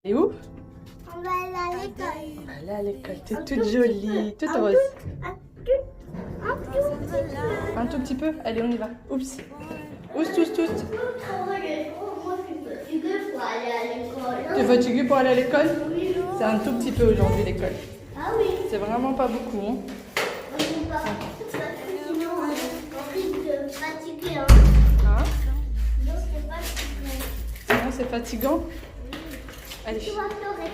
Et où? On va aller à l'école. On va aller à l'école. T'es toute jolie, toute rose. Un tout petit peu. Allez, on y va. Oups. Oups, tous. Moi, je suis fatiguée pour aller à l'école. T'es fatiguée pour aller à l'école? Oui. C'est un tout petit peu aujourd'hui l'école. Ah oui. C'est vraiment pas beaucoup. Hein. On n'est pas sinon on risque de fatiguer. Hein. Hein? Non, c'est fatigué. Non, c'est fatigant. Allez. Tu vas pleurer.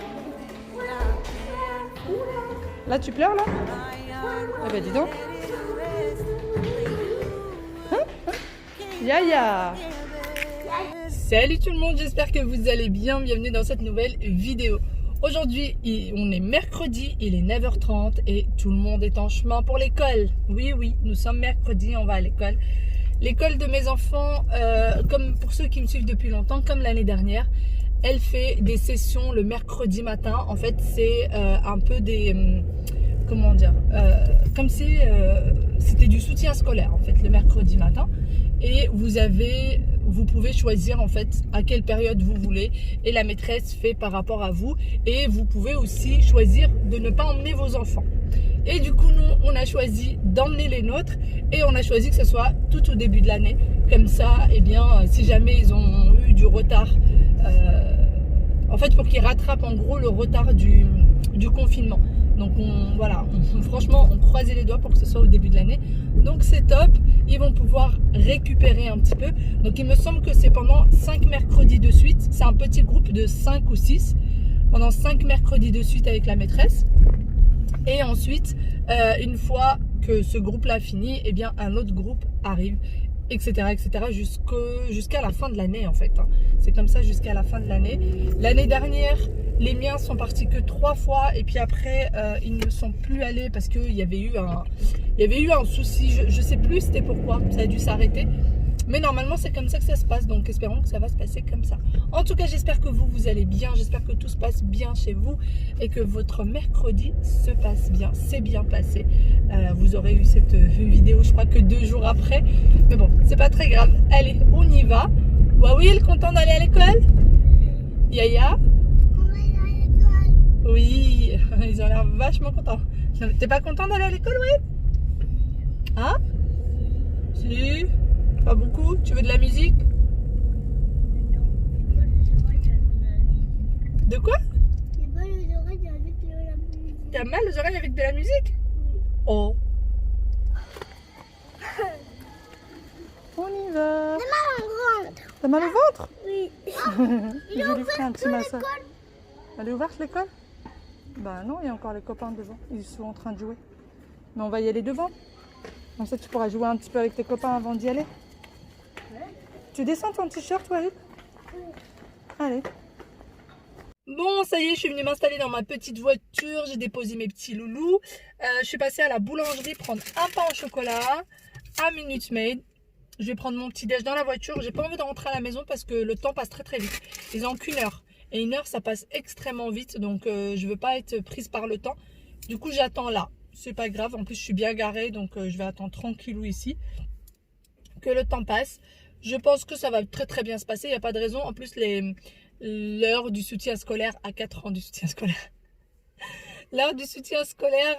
Là, tu pleures, là? Eh ben, dis donc. Yaya! Salut tout le monde, j'espère que vous allez bien. Bienvenue dans cette nouvelle vidéo. Aujourd'hui, on est mercredi, il est 9h30 et tout le monde est en chemin pour l'école. Oui, nous sommes mercredi, on va à l'école. L'école de mes enfants, comme pour ceux qui me suivent depuis longtemps, comme l'année dernière, elle fait des sessions le mercredi matin. En fait, c'est un peu des... comment dire, comme si c'était du soutien scolaire en fait le mercredi matin, et vous pouvez choisir en fait à quelle période vous voulez, et la maîtresse fait par rapport à vous, et vous pouvez aussi choisir de ne pas emmener vos enfants. Et du coup, nous on a choisi d'emmener les nôtres, et on a choisi que ce soit tout au début de l'année, comme ça, et bien si jamais ils ont eu du retard, en fait pour qu'ils rattrapent en gros le retard du confinement. Donc franchement on croisait les doigts pour que ce soit au début de l'année. Donc c'est top, ils vont pouvoir récupérer un petit peu. Donc il me semble que c'est pendant 5 mercredis de suite. C'est un petit groupe de 5 ou 6. Pendant 5 mercredis de suite avec la maîtresse. Et ensuite, une fois que ce groupe-là finit, eh bien un autre groupe arrive, etc. jusqu'à la fin de l'année en fait. C'est comme ça jusqu'à la fin de l'année. L'année dernière, les miens sont partis que 3 fois, et puis après ils ne sont plus allés parce qu'il y avait eu un souci. Je sais plus c'était pourquoi, ça a dû s'arrêter. Mais normalement c'est comme ça que ça se passe, donc espérons que ça va se passer comme ça. En tout cas, j'espère que vous allez bien, j'espère que tout se passe bien chez vous et que votre mercredi se passe bien, c'est bien passé. Vous aurez eu cette vidéo je crois que 2 jours après, mais bon, c'est pas très grave. Allez, on y va. Wawil, content d'aller à l'école? Yaya? On va aller à l'école. Oui, ils ont l'air vachement contents. T'es pas content d'aller à l'école, oui? Hein? Si? Pas beaucoup? Tu veux de la musique? De quoi? J'ai pas les oreilles avec de la musique. T'as mal aux oreilles avec de la musique? Oh. On y va. J'ai mal en ventre. T'as mal au ventre? Oui. Je lui ferai un petit massage. Elle est ouverte l'école? Bah non, il y a encore les copains devant. Ils sont en train de jouer. Mais on va y aller devant. Comme ça, tu pourras jouer un petit peu avec tes copains avant d'y aller. Tu descends ton t-shirt, Walid? Allez. Bon, ça y est, je suis venue m'installer dans ma petite voiture. J'ai déposé mes petits loulous. Je suis passée à la boulangerie prendre un pain au chocolat, un Minute Maid. Je vais prendre mon petit déj dans la voiture. J'ai pas envie de rentrer à la maison parce que le temps passe très vite. Ils ont qu'1 heure. Et 1 heure, ça passe extrêmement vite. Donc, je veux pas être prise par le temps. Du coup, j'attends là. C'est pas grave. En plus, je suis bien garée. Donc, je vais attendre tranquillou ici. Que le temps passe. Je pense que ça va très bien se passer. Il n'y a pas de raison. En plus, l'heure du soutien scolaire à 4 ans du soutien scolaire. L'heure du soutien scolaire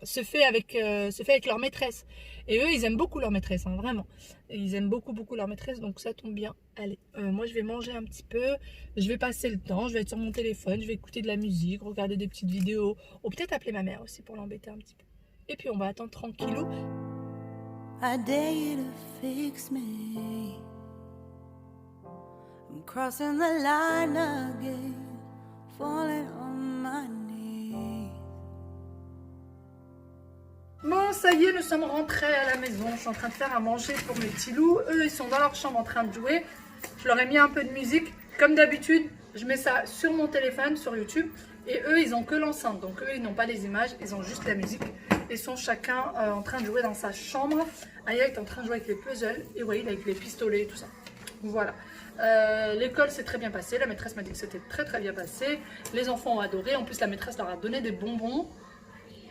se fait avec leur maîtresse. Et eux, ils aiment beaucoup leur maîtresse, hein, vraiment. Ils aiment beaucoup leur maîtresse, donc ça tombe bien. Allez, moi je vais manger un petit peu, je vais passer le temps, je vais être sur mon téléphone, je vais écouter de la musique, regarder des petites vidéos, ou peut-être appeler ma mère aussi pour l'embêter un petit peu. Et puis on va attendre tranquillou. I dare you to fix me. I'm crossing the line again, falling on my knees. Bon, ça y est, nous sommes rentrés à la maison. Je suis en train de faire à manger pour mes petits loups. Eux, ils sont dans leur chambre en train de jouer. Je leur ai mis un peu de musique. Comme d'habitude, je mets ça sur mon téléphone, sur YouTube. Et eux, ils ont que l'enceinte. Donc eux, ils n'ont pas les images, ils ont juste la musique. Ils sont chacun en train de jouer dans sa chambre. Aya est en train de jouer avec les puzzles. Et Waïd avec les pistolets et tout ça. Voilà. L'école s'est très bien passée. La maîtresse m'a dit que c'était très bien passé. Les enfants ont adoré. En plus, la maîtresse leur a donné des bonbons.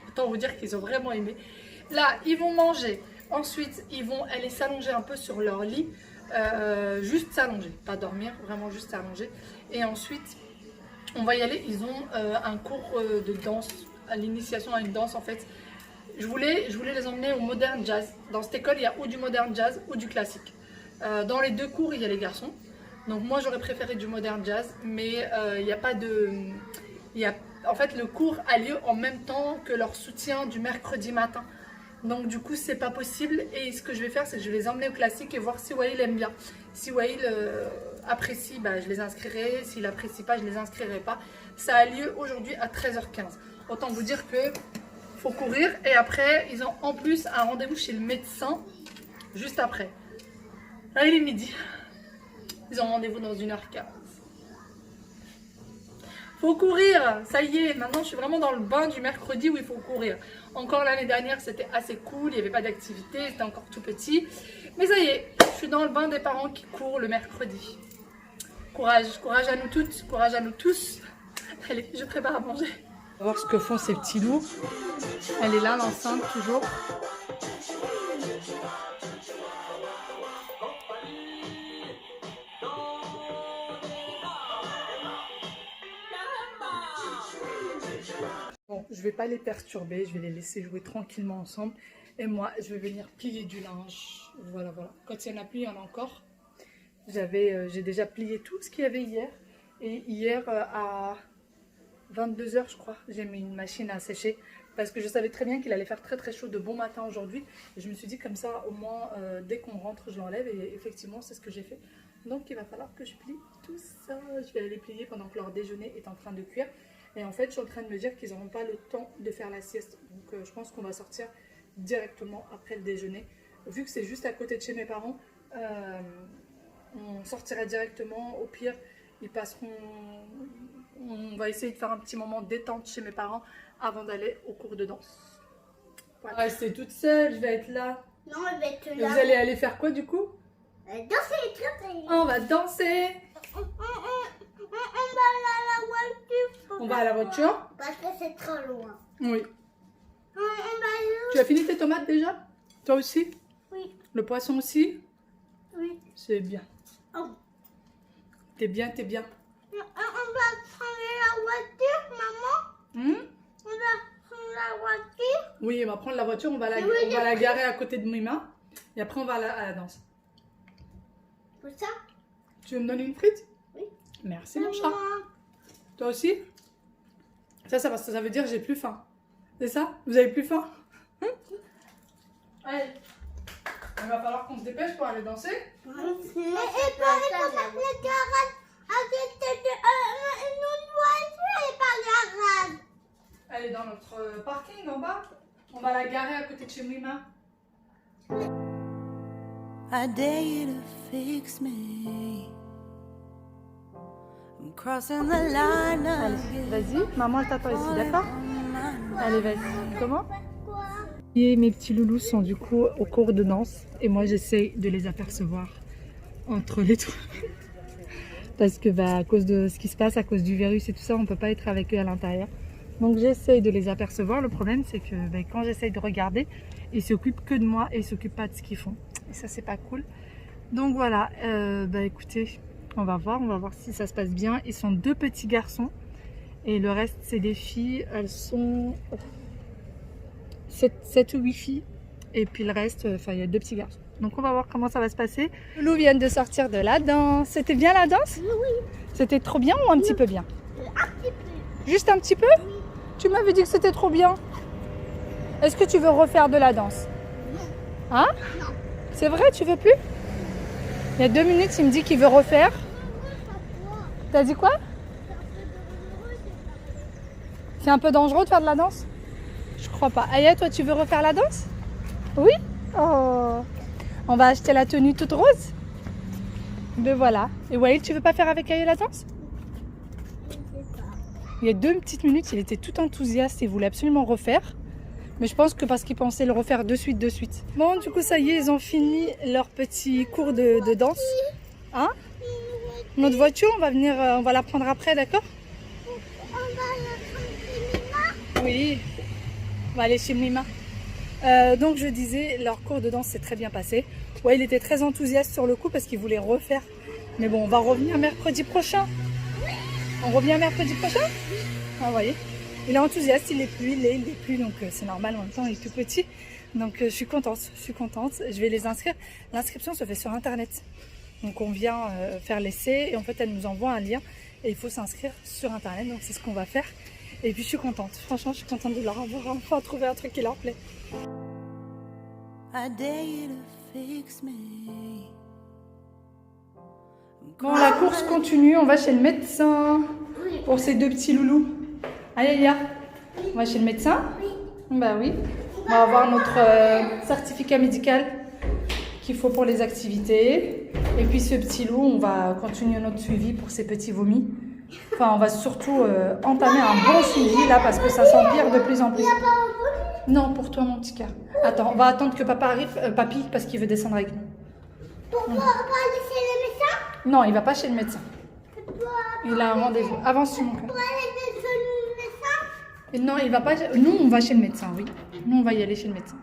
Autant vous dire qu'ils ont vraiment aimé. Là, ils vont manger. Ensuite, ils vont aller s'allonger un peu sur leur lit. juste s'allonger, pas dormir, vraiment juste s'allonger. Et ensuite, on va y aller. Ils ont un cours de danse, à l'initiation à une danse en fait. Je voulais les emmener au modern jazz. Dans cette école, il y a ou du modern jazz ou du classique. Dans les deux cours, il y a les garçons. Donc moi, j'aurais préféré du modern jazz, mais il n'y a pas de... En fait, le cours a lieu en même temps que leur soutien du mercredi matin. Donc du coup, c'est pas possible. Et ce que je vais faire, c'est que je vais les emmener au classique et voir si Wael aime bien. Si Wael apprécie, bah, je les inscrirai. S'il apprécie pas, je les inscrirai pas. Ça a lieu aujourd'hui à 13h15. Autant vous dire que faut courir. Et après, ils ont en plus un rendez-vous chez le médecin juste après. Là, il est midi. Ils ont rendez-vous dans 1h15. Faut courir, ça y est, maintenant je suis vraiment dans le bain du mercredi où il faut courir. Encore l'année dernière, c'était assez cool, il n'y avait pas d'activité, c'était encore tout petit. Mais ça y est, je suis dans le bain des parents qui courent le mercredi. Courage, courage à nous toutes, courage à nous tous. Allez, je prépare à manger. On va voir ce que font ces petits loups. Elle est là, l'enceinte, toujours. Bon, je vais pas les perturber, je vais les laisser jouer tranquillement ensemble. Et moi, je vais venir plier du linge. Voilà, voilà. Quand il y en a plus, il y en a encore. J'ai déjà plié tout ce qu'il y avait hier. Et hier, à 22h, je crois, j'ai mis une machine à sécher. Parce que je savais très bien qu'il allait faire très très chaud de bon matin aujourd'hui. Et je me suis dit comme ça, au moins, dès qu'on rentre, je l'enlève. Et effectivement, c'est ce que j'ai fait. Donc, il va falloir que je plie tout ça. Je vais aller les plier pendant que leur déjeuner est en train de cuire. Et en fait, je suis en train de me dire qu'ils n'auront pas le temps de faire la sieste. Donc, je pense qu'on va sortir directement après le déjeuner. Vu que c'est juste à côté de chez mes parents, on sortira directement. Au pire, ils passeront... On va essayer de faire un petit moment détente chez mes parents avant d'aller au cours de danse. Voilà. Restez toute seule, je vais être là. Non, je vais être là. Et vous allez aller faire quoi du coup? Danser, très. On va danser. On va aller à la voiture. On va à la voiture? Parce que c'est trop loin. Oui. On va Tu as fini tes tomates déjà? Toi aussi? Oui. Le poisson aussi? Oui. C'est bien. Oh. T'es bien, t'es bien. On va prendre la voiture, maman. On va prendre la voiture. Oui, on va prendre la voiture, on va la garer à côté de Mima. Et après, on va à la danse. Pour ça? Tu veux me donner une frite? Oui. Merci, mon chat. Toi aussi? Ça veut dire que j'ai plus faim. C'est ça? Vous avez plus faim? Allez. Il va falloir qu'on se dépêche pour aller danser. Et pour aller comme la garage. Avec une autre voiture et pas garage. Elle est dans notre parking en bas. On va la garer à côté de chez Mima. I dare you to fix me. I'm crossing the line again. Vas-y, maman elle t'attend ici, d'accord? Allez, vas-y. Comment? Quoi? Et mes petits loulous sont du coup au cours de danse. Et moi j'essaie de les apercevoir entre les trous. Parce que à cause de ce qui se passe, à cause du virus et tout ça, on ne peut pas être avec eux à l'intérieur. Donc j'essaye de les apercevoir. Le problème c'est que quand j'essaye de regarder, ils s'occupent que de moi et ils s'occupent pas de ce qu'ils font. Et ça c'est pas cool. Donc voilà, écoutez, on va voir si ça se passe bien. Ils sont 2 petits garçons et le reste c'est des filles. Elles sont 7 ou 8 filles et puis le reste, il y a 2 petits garçons. Donc on va voir comment ça va se passer. Loulou vient de sortir de la danse. C'était bien la danse? Oui. C'était trop bien ou un petit peu bien? Un petit peu. Juste un petit peu? Oui. Tu m'avais dit que c'était trop bien. Est-ce que tu veux refaire de la danse? Hein? Non. C'est vrai, tu veux plus? Il y a 2 minutes, il me dit qu'il veut refaire. T'as dit quoi? C'est un peu dangereux de faire de la danse? Je crois pas. Aya, toi, tu veux refaire la danse? Oui? Oh. On va acheter la tenue toute rose. Ben voilà. Et Wael, tu veux pas faire avec Aya la danse? Il y a 2 petites minutes, il était tout enthousiaste et voulait absolument refaire. Mais je pense que parce qu'il pensait le refaire de suite. Bon, du coup, ça y est, ils ont fini leur petit cours de danse. Hein? Notre voiture, on va venir, on va la prendre après, d'accord? On va aller chez Mima. Oui. On va aller chez Mima. Donc je disais, leur cours de danse s'est très bien passé. Ouais, il était très enthousiaste sur le coup parce qu'il voulait refaire. Mais bon, on va revenir mercredi prochain. On revient mercredi prochain? Ah, vous voyez, il est enthousiaste, il est plus, donc c'est normal, en même temps il est tout petit. Donc je suis contente, je vais les inscrire. L'inscription se fait sur internet. Donc on vient faire l'essai et en fait elle nous envoie un lien et il faut s'inscrire sur internet, donc c'est ce qu'on va faire. Et puis je suis contente, franchement je suis contente de leur avoir enfin trouvé un truc qui leur plaît. I dare you to fix me. Bon, la course continue, on va chez le médecin pour ces deux petits loulous. Allez Lia, on va chez le médecin? Bah oui, on va avoir notre certificat médical qu'il faut pour les activités. Et puis ce petit loup, on va continuer notre suivi pour ses petits vomis. Enfin, on va surtout entamer un bon suivi là parce que ça s'empire de plus en plus. Non, pour toi mon petit cœur. Attends, on va attendre que papa arrive, papy, parce qu'il veut descendre avec nous. Pourquoi pas aller chez le médecin? Non, il va pas chez le médecin. Il a un rendez-vous. Avance mon cœur. Pour aller chez le médecin? Et non, il va pas. Nous, on va chez le médecin, oui. Nous, on va y aller chez le médecin.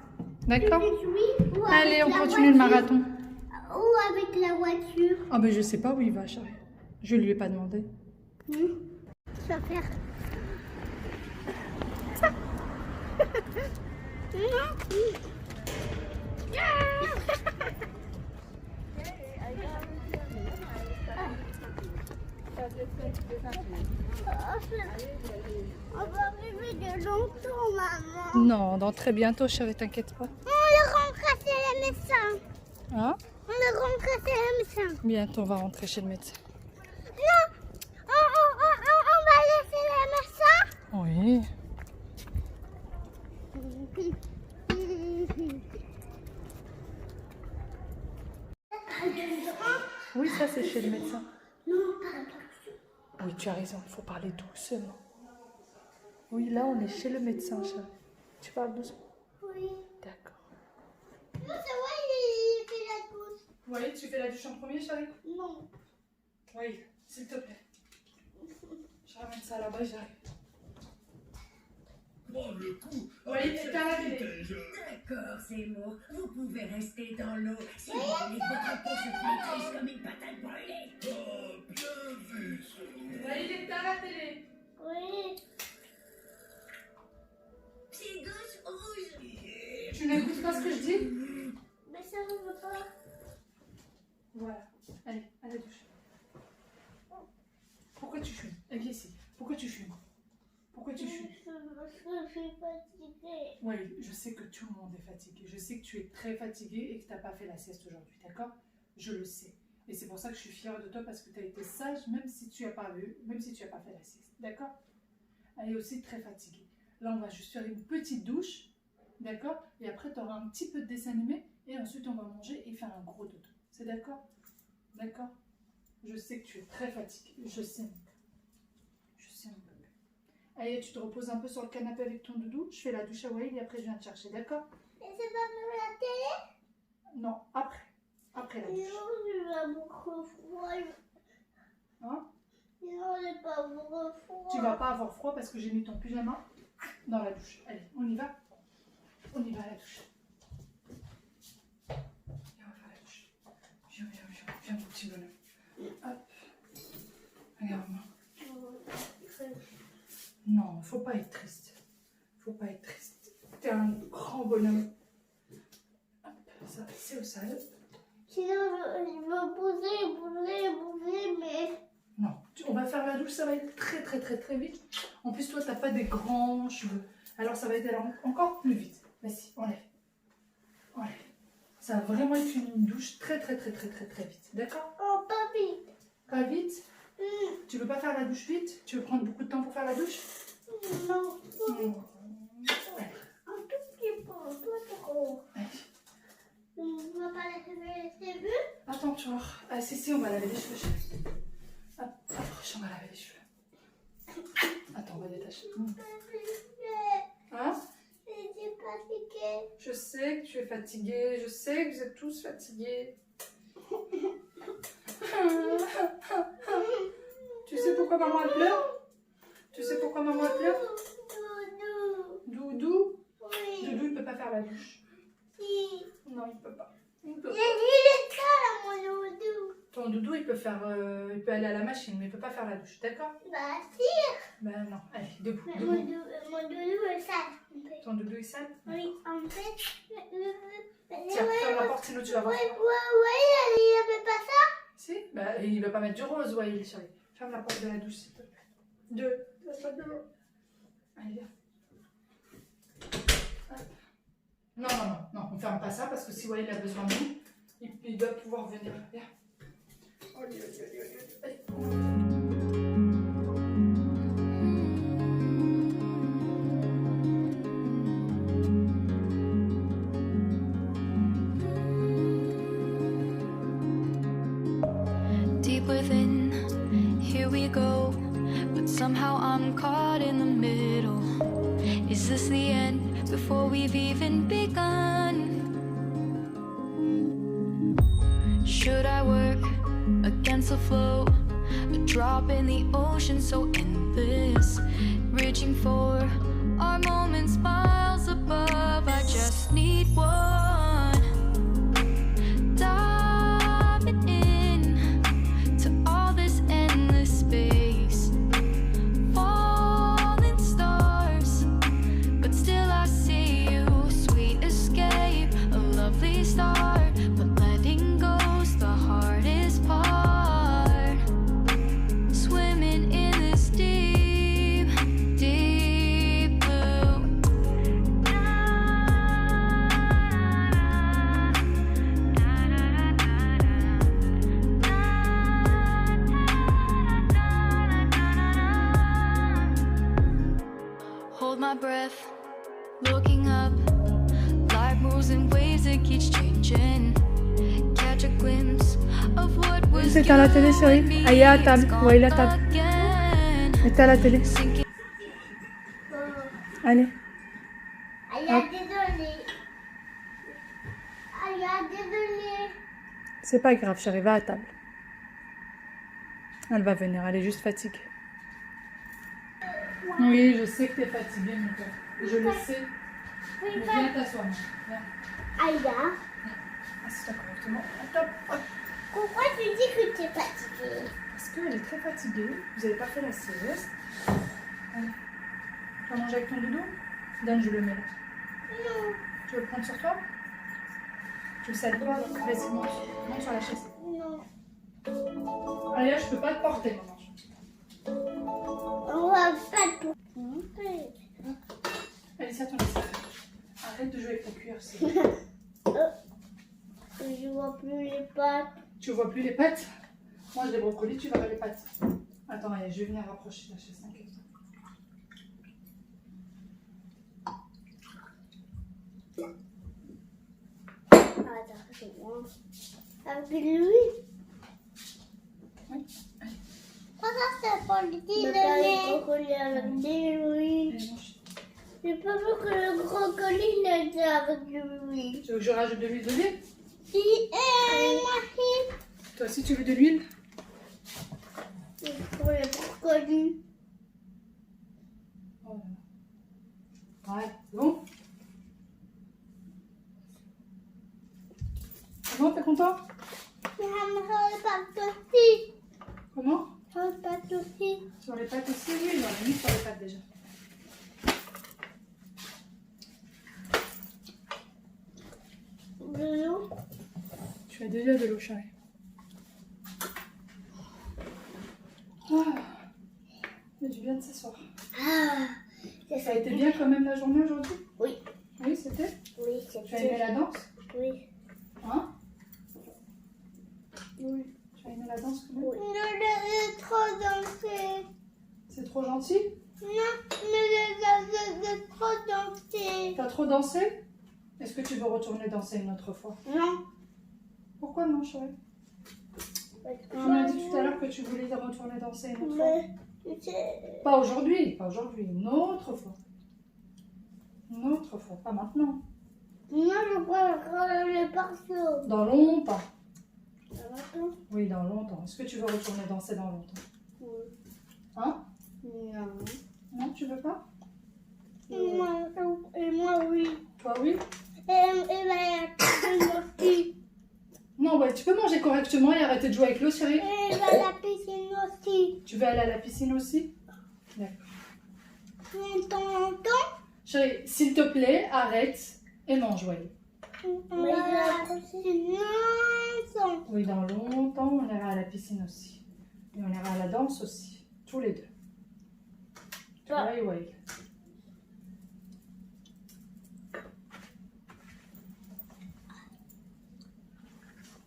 D'accord? Oui. Ou Allez, avec on la continue le voiture. marathon. Ou avec la voiture. Ah ben je sais pas où il va, chérie. Je lui ai pas demandé. Je vais faire ça. On va vivre de longtemps, maman. Non, dans très bientôt, chérie, t'inquiète pas. On le rentre chez le médecin. Hein? On le rentre chez le médecin. Bientôt, on va rentrer chez le médecin. Non, on va laisser le médecin. Oui. Oui, ça c'est chez le médecin. Non, pardon. Oui, tu as raison, il faut parler doucement. Oui, là on est chez le médecin, chérie. Tu parles doucement? Oui. D'accord. Non, c'est vrai, il fait la douche. Oui, tu fais la douche en premier, chérie? Non. Oui, s'il te plaît. Je ramène ça là-bas, j'arrive. Bon, le coup. Oui, éteins la télé. D'accord, c'est bon. Vous pouvez rester dans l'eau. Si vous voulez que votre peau se flétrisse comme une patate brûlée. Oh, bien vu, ce Oui, éteins la télé. Oui. Petit gosse rouge. Tu n'écoutes pas ce que je dis? Mais ça ne veut pas. Voilà. Allez, à la douche. Pourquoi tu fumes? Viens ici. Pourquoi tu fumes? Pourquoi tu fumes? Je suis fatiguée. Oui, je sais que tout le monde est fatigué. Je sais que tu es très fatigué et que tu n'as pas fait la sieste aujourd'hui, d'accord? Je le sais. Et c'est pour ça que je suis fière de toi parce que tu as été sage même si tu n'as pas vu, même si tu n'as pas fait la sieste, d'accord? Elle est aussi très fatiguée. Là, on va juste faire une petite douche, d'accord? Et après, tu auras un petit peu de dessin animé et ensuite, on va manger et faire un gros dodo. C'est d'accord? D'accord? Je sais que tu es très fatiguée. Je sais, mon cœur. Je sais, mon bébé. Allez, tu te reposes un peu sur le canapé avec ton doudou. Je fais la douche à Waïl et après, je viens te chercher, d'accord? Et c'est pas pour la télé? Non, après. Après la douche. Non, je vais beaucoup froid. Hein? Non, j'ai pas beaucoup froid. Tu vas pas avoir froid parce que j'ai mis ton pyjama dans la douche. Allez, on y va? On y va à la douche. Viens, on va faire la douche. Viens, mon petit bonhomme. Hop. Regarde-moi. Non, faut pas être triste. Faut pas être triste. T'es un grand bonhomme. Hop, ça va passer au sol. Sinon, je veux bouger, mais... Non, on va faire la douche, ça va être très très très très vite. En plus, toi, t'as pas des grands cheveux. Alors, ça va être encore plus vite. Vas-y, enlève. Enlève. Ça va vraiment être une douche très très très très très très vite. D'accord? Oh, pas vite. Pas vite? Tu veux pas faire la douche vite? Tu veux prendre beaucoup de temps pour faire la douche? Non. Ouais. Un tout petit peu, pas trop. Allez. On va pas laver les cheveux. Attends, tu vois. Ah, si, on va laver les cheveux. Chérie. Hop, approche, on va laver les cheveux. Attends, on va détacher. Hein? J'ai fatiguée. Je sais que tu es fatiguée. Je sais que vous êtes tous fatigués. Tu sais pourquoi maman elle pleure? Tu sais pourquoi maman elle pleure? Doudou. Doudou? Oui. Doudou, il peut pas faire la douche. Si. Non, il peut pas. Il Il peut pas. est ça, mon doudou. Ton doudou, il peut faire, il peut aller à la machine, mais il peut pas faire la douche, d'accord? Bah si. Ben non, allez, debout, Mais debout. mon doudou est sale. Ton doudou est sale? Oui, en fait. Tiens, ferme la porte, sinon tu vas voir. Ouais, il avait pas ça. Si? Ben, il va pas mettre du rose, ouais, il est chéri. Ferme la porte de la douche, s'il te plaît. Deux. Allez, viens. Hop. Non, non, non, non, on ferme pas ça parce que si Wael a besoin de nous, il doit pouvoir venir. Viens. Allez, allez, allez, allez, allez. Deep within, here we go. But somehow I'm caught in the middle. Is this the end before we've even begun? Should I work against the flow? A drop in the ocean so endless. Reaching for our moments miles above. I just need one. Diving in to all this endless space. Falling stars, but still I see you. Sweet escape, a lovely start, but letting go's the hardest part. Swimming in this deep, deep blue. Hold my breath, looking up. Life moves in waves that keeps changing. Catch a glimpse of what was C'est à la télé, chérie. you and me. Allez, à table. It's gone Ouais, il est à table. again. Mettez à la télé. Sinking Allez. Aïe, désolé. Aïe, désolé. C'est pas grave, chérie, va à table. Elle va venir, elle est juste fatiguée. Oui, je sais que t'es fatiguée, mon cœur. Je le sais. Oui, Mais viens t'asseoir. Viens. Aïe, Assieds-toi correctement. Top. Hop. pourquoi tu dis que tu es fatiguée? Parce qu'elle est très fatiguée. Vous n'avez pas fait la sieste. Allez. Tu vas manger avec ton doudou? Donne, je le mets là. Non, Tu veux le prendre sur toi? Tu le salis pas? Vas-y, monte. Monte sur la chaise. non. Allez, là, je peux pas te porter, maman. On va pas te monter. Allez, ça, ton laisse. Arrête de jouer avec ta cuillère. Je vois plus les pattes. Tu vois plus les pattes? Moi, j'ai des brocolis, tu verras les pattes. Attends, allez, je vais venir rapprocher la chaise. T'inquiète. Attends, c'est bon. Avec lui. Oui. Ça, c'est pour le crocodile avec lui. Allez, mange. Je peux pas que le crocodile est avec lui. Tu veux que je rajoute de l'huile d'olive? Si, moi Toi aussi, tu veux de l'huile? aussi. Pour le crocodile. Oh là là. Ouais, bon. Comment, t'es content? Mais j'aimerais pas aussi. Comment? J'aimerais pas aussi. Sur les pâtes aussi, oui, on a mis sur les pâtes déjà. De l'eau. Tu as déjà de l'eau, chérie. Ah, il y a du bien de s'asseoir. Ah, Ça a été bien quand même la journée aujourd'hui? Oui. Oui, c'était? Oui, Tu as aimé la danse? Oui. Hein? Oui. Tu as aimé la danse quand même? Oui. Je trop danser. C'est trop gentil? Non, mais je trop danser. T'as trop dansé? Est-ce que tu veux retourner danser une autre fois? Non. Pourquoi non, chérie? Tu m'as dit tout à l'heure que tu voulais retourner danser une autre fois. Mais c'est... Pas aujourd'hui, pas aujourd'hui, une autre fois. Une autre fois, pas maintenant. Moi, je préfère le parfum. Dans longtemps. Maintenant? Oui, dans longtemps. Est-ce que tu veux retourner danser dans longtemps? Oui. Hein? Non. Non, tu veux pas? Et moi, oui. Toi, oui? Et la piscine aussi. Non, ouais, tu peux manger correctement et arrêter de jouer avec l'eau, chérie. Et la piscine aussi. Tu veux aller à la piscine aussi? D'accord. T'entends? Chérie, s'il te plaît, arrête et mange, ouais. Mais la piscine longtemps. Oui, dans longtemps, on ira à la piscine aussi. Et on ira à la danse aussi. Tous les deux. Toi. Ouais, ouais.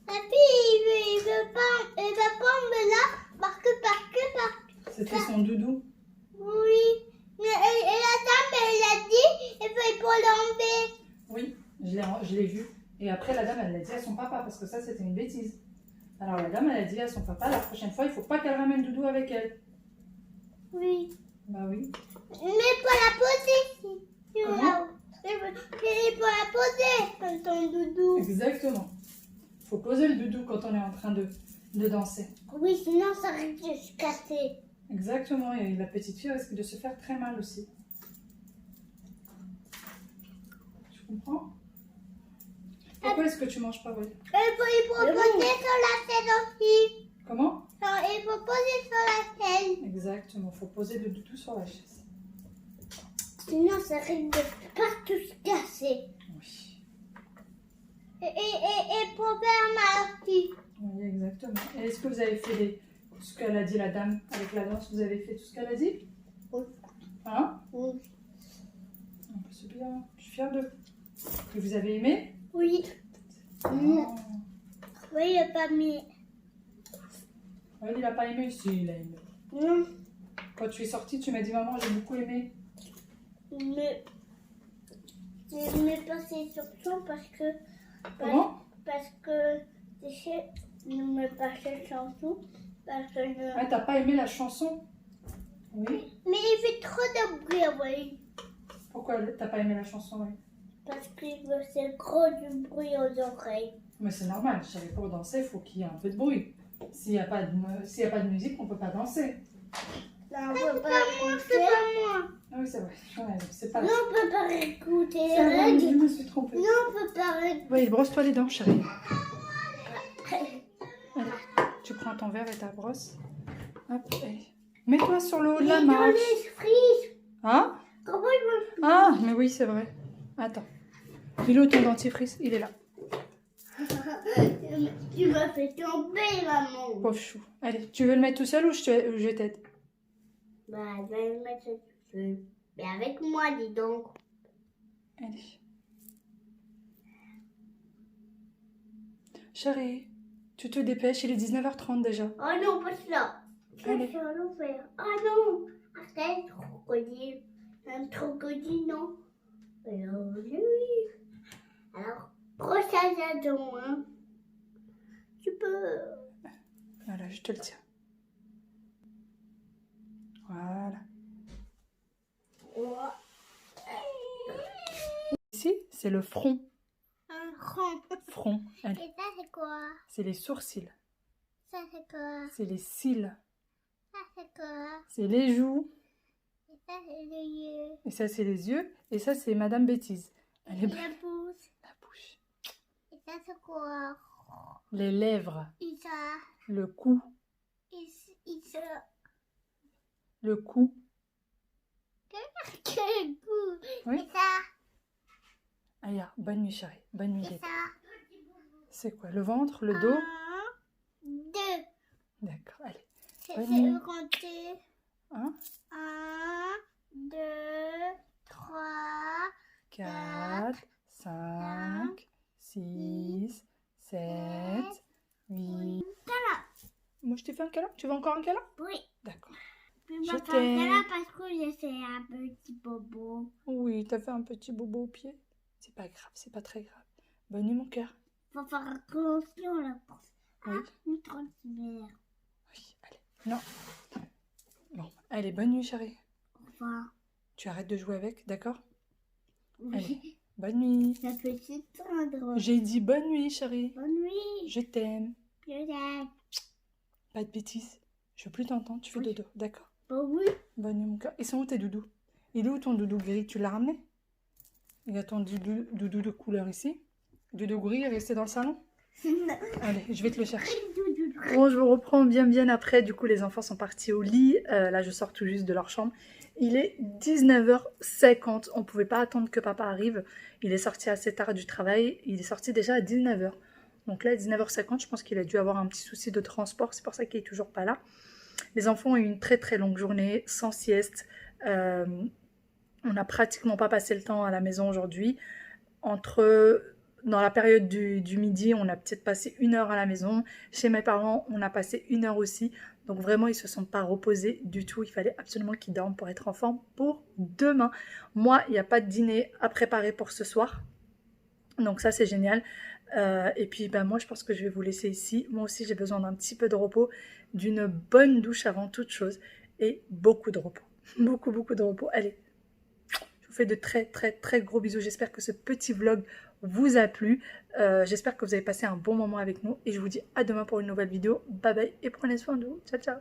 Papy, il veut pas me là parce que. C'était son doudou. Oui. Mais et la dame, elle a dit, il faut pas l'enlever. Oui, je l'ai vu. Et après, la dame, elle l'a dit à son papa parce que ça, c'était une bêtise. Alors, la dame, elle a dit à son papa, la prochaine fois, il faut pas qu'elle ramène doudou avec elle. Oui. Bah oui. Mais pour la poser. Comment? Et pour la poser, ton doudou. Exactement. Il faut poser le doudou quand on est en train de danser. Oui, sinon ça risque de se casser. Exactement. Et la petite fille risque de se faire très mal aussi. Tu comprends? Pourquoi est-ce que tu manges pas, oui? Il faut poser sur la scène aussi. Comment? Il faut poser sur la scène. Exactement. Il faut poser le doudou sur la chaise. Sinon ça risque de partout se casser. Oui. Et pour faire mal aussi. Oui, exactement. Et est-ce que vous avez fait ce qu'elle a dit, la dame, avec la danse? Vous avez fait tout ce qu'elle a dit? Oui. Hein? Oui. Ah, bah, c'est bien. Je suis fière de vous. Et vous avez aimé? Oui. Ah. Oui, il n'a pas mis. Ouais, il n'a pas aimé? Si, il a aimé. Non. Quand tu es sortie, tu m'as dit, maman, j'ai beaucoup aimé. Mais je m'ai passé sur son parce que. Comment? Parce que. Tu sais, je me passais chanson. Parce que je. Ouais, t'as pas aimé la chanson? Oui. Mais il fait trop de bruit, oui. Pourquoi t'as pas aimé la chanson? Oui. Parce qu'il fait trop de bruit aux oreilles. Mais c'est normal, je savais, pour danser, il faut qu'il y ait un peu de bruit. S'il n'y a pas de musique, on ne peut pas danser. Non, on peut pas écouter. C'est pas moi. Ah oui, c'est vrai, c'est pas Non, on peut pas écouter. C'est vrai, je me suis trompée. Non, on peut pas écouter. Oui, brosse-toi les dents, chérie. Allez, tu prends ton verre et ta brosse. Hop, allez. Mets-toi sur le haut de la Dans marche. les frises. Hein? Comment je me... Ah, mais oui, c'est vrai. Attends. Il est où ton dentifrice? Il est là. Tu m'as fait tomber, maman. Pauvre chou. Allez, tu veux le mettre tout seul ou je t'aide? Bah, je vais le mettre tout seul. Mais avec moi, dis donc. Allez. Chérie, tu te dépêches, il est 19h30 déjà. Oh non, pas cela. Allez. Ça va nous faire. Oh non. Arrête, crocodile. Un crocodile, non. Alors, oui. Alors, prochain adon, hein. Tu peux. Voilà, je te le tiens. Voilà. Ici, c'est le front. Un rond. Front. Allez. Et ça, c'est quoi? C'est les sourcils. Ça, c'est quoi? C'est les cils. Ça, c'est quoi? C'est les joues. Et ça, c'est les yeux. Et ça, c'est les yeux. Et ça, c'est Madame Bêtise. Elle est Et belle. la bouche. La bouche. Et ça, c'est quoi? Les lèvres. Et ça. Le cou. Et ça. Le cou. Quel goût. Oui. Et ça. Allez, bonne nuit, chérie. Bonne nuit. Et Bébé. ça. C'est quoi? Le ventre, le dos? 1, 2. D'accord, allez. C'est Bonne nuit. le compter. Hein? 1, 2, 3, 4, 5, 6, 7, 8. Moi, je t'ai fait un câlin? Tu veux encore un câlin? Oui. D'accord. Puis Je ma femme t'aime. là parce que j'ai fait un petit bobo. Oui, t'as fait un petit bobo au pied. C'est pas grave, c'est pas très grave. Bonne nuit, mon cœur. Faut faire attention là. Oui. Une transfert. Oui, allez. Non. Bon, allez, bonne nuit, chérie. Au revoir. Tu arrêtes de jouer avec, d'accord? Oui. Allez. Bonne nuit. La petite tendre. J'ai dit bonne nuit, chérie. Bonne nuit. Je t'aime. Je t'aime. Pas de bêtises. Je veux plus t'entendre, tu fais Oui. dodo, d'accord? Bon, oui. Bonne nuit, mon cœur. Ils sont où tes doudous? Il est où ton doudou gris? Tu l'as ramené? Il y a ton doudou de couleur ici. Doudou gris est resté dans le salon. Allez, je vais te le chercher. Bon, je vous reprends bien après. Du coup, les enfants sont partis au lit. Là, je sors tout juste de leur chambre. Il est 19h50. On ne pouvait pas attendre que papa arrive. Il est sorti assez tard du travail. Il est sorti déjà à 19h. Donc là, à 19h50, je pense qu'il a dû avoir un petit souci de transport. C'est pour ça qu'il n'est toujours pas là. Les enfants ont eu une très longue journée, sans sieste. On n'a pratiquement pas passé le temps à la maison aujourd'hui. Dans la période du midi, on a peut-être passé 1 heure à la maison. Chez mes parents, on a passé 1 heure aussi. Donc vraiment, ils ne se sont pas reposés du tout. Il fallait absolument qu'ils dorment pour être en forme pour demain. Moi, il n'y a pas de dîner à préparer pour ce soir. Donc ça, c'est génial. Et puis, moi, je pense que je vais vous laisser ici. Moi aussi, j'ai besoin d'un petit peu de repos, d'une bonne douche avant toute chose et beaucoup de repos. Beaucoup de repos. Allez, je vous fais de très gros bisous. J'espère que ce petit vlog vous a plu. J'espère que vous avez passé un bon moment avec nous. Et je vous dis à demain pour une nouvelle vidéo. Bye bye et prenez soin de vous. Ciao.